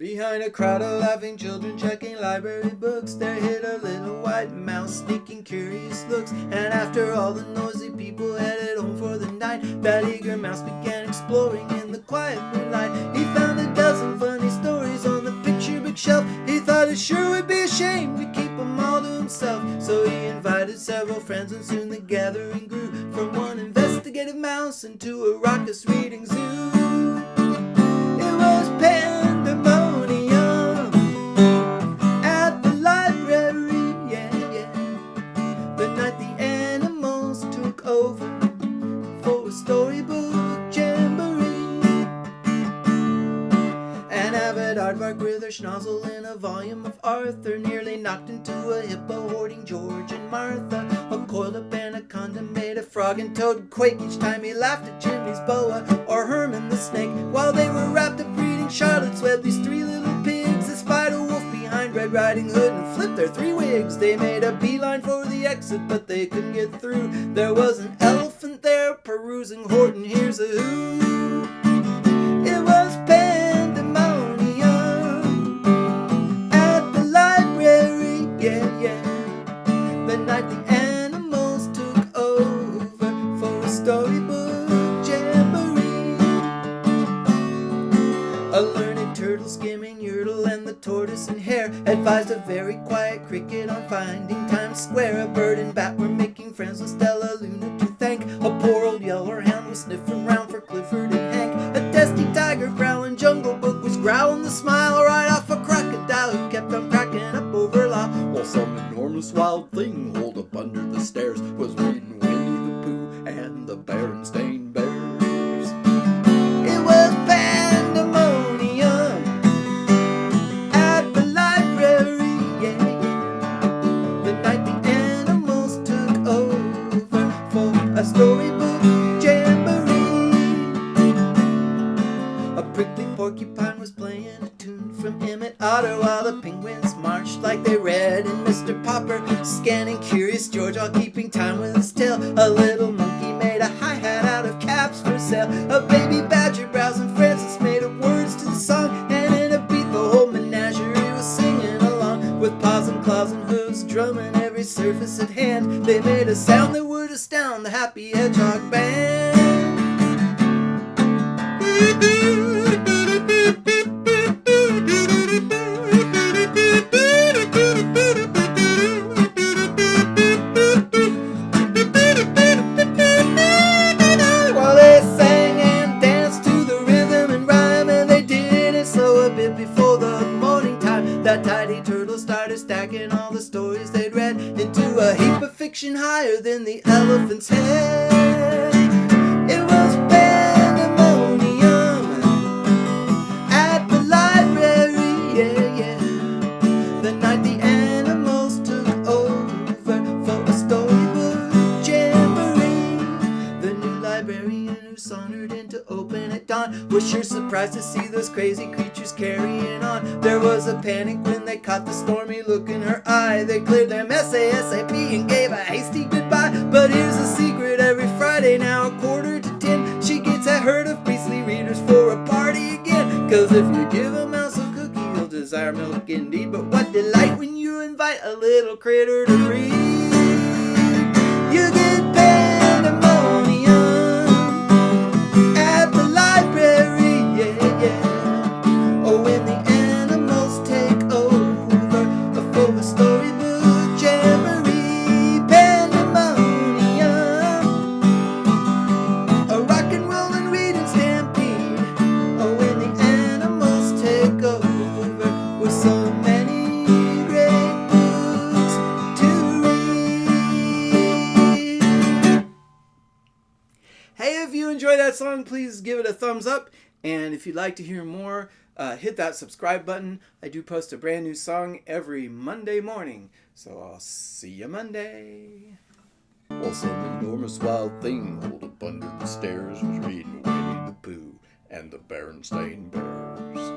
Behind a crowd of laughing children checking library books, there hid a little white mouse sneaking curious looks. And after all the noisy people headed home for the night, that eager mouse began exploring in the quiet moonlight. He found a dozen funny stories on the picture book shelf. He thought it sure would be a shame to keep them all to himself. So he invited several friends, and soon the gathering grew from one investigative mouse into a raucous reading zoo. It was pandemonium at the library, yeah, yeah. The night the animals took over for a storybook jamboree. An avid aardvark with her schnozzle in a volume of Arthur nearly knocked into a hippo hoarding George and Martha. A coiled up anaconda made a frog and toad quake each time he laughed at Jimmy's boa or Herman the snake. While they were wrapped up reading Charlotte's Web, these three little pigs, the spider wolf behind Red Riding Hood, and flipped their three wigs. They made a beeline for the exit, but they couldn't get through. There was an elephant there perusing Horton Hears a Who. It was pandemonium at the library, yeah, yeah. The night the animals took over for a storybook jamboree. A learned turtle skimming Yertle, and the tortoise and hare advised a very quiet cricket on finding Times Square. A bird and bat were making friends with Stella Luna to thank. A poor old yeller hound was sniffing round for Clifford and Hank. A dusty tiger growling Jungle Book was growling the smile right off a crocodile who kept on cracking up over law, while some enormous wild thing holed up under the stairs was reading Winnie the Pooh and the Berenstain Bears. It was pandemonium at the library, yeah, yeah. The night the animals took over for a storybook jamboree. A prickly porcupine was playing a tune from Emmett Otter, while the penguins marched like they read in Mr. Popper, scanning Curious George while keeping time with his tail. A little monkey made a hi-hat out of caps for sale. A baby badger browsing Francis made up words to the song, and in a beat the whole menagerie was singing along. With paws and claws and hooves drumming every surface at hand, they made a sound that would astound the happy hedgehog band. While they sang and danced to the rhythm and rhyme, and they did it slow a bit before the morning time, that tidy turtle started stacking all the stories they'd read into a heap of fiction higher than the elephant's head. It was pandemonium at the library, yeah, yeah. The night the animals took over for a storybook jamboree. The new librarian who sauntered in to open at dawn was sure surprised to see those crazy creatures carrying on. There was a panic when they caught the stormy look in her eye. They cleared their mess ASAP and gave a hasty goodbye. But here's a secret: every Friday now at 9:45, she gets a herd of priestly readers for a party again. 'Cause if you give a mouse a cookie, he'll desire milk indeed. But what delight when you invite a little critter to read. You get pandemonium at the library, yeah, yeah. Oh, when the animals take over for a storybook jamboree. Pandemonium, a rock and roll and reading stampede. Oh, when the animals take over with so many great books to read. Hey, if you enjoy that song, please give it a thumbs up. And if you'd like to hear more, hit that subscribe button. I do post a brand new song every Monday morning. So I'll see you Monday. Well, some enormous wild thing holed up under the stairs was reading Winnie the Pooh and the Berenstain Bears.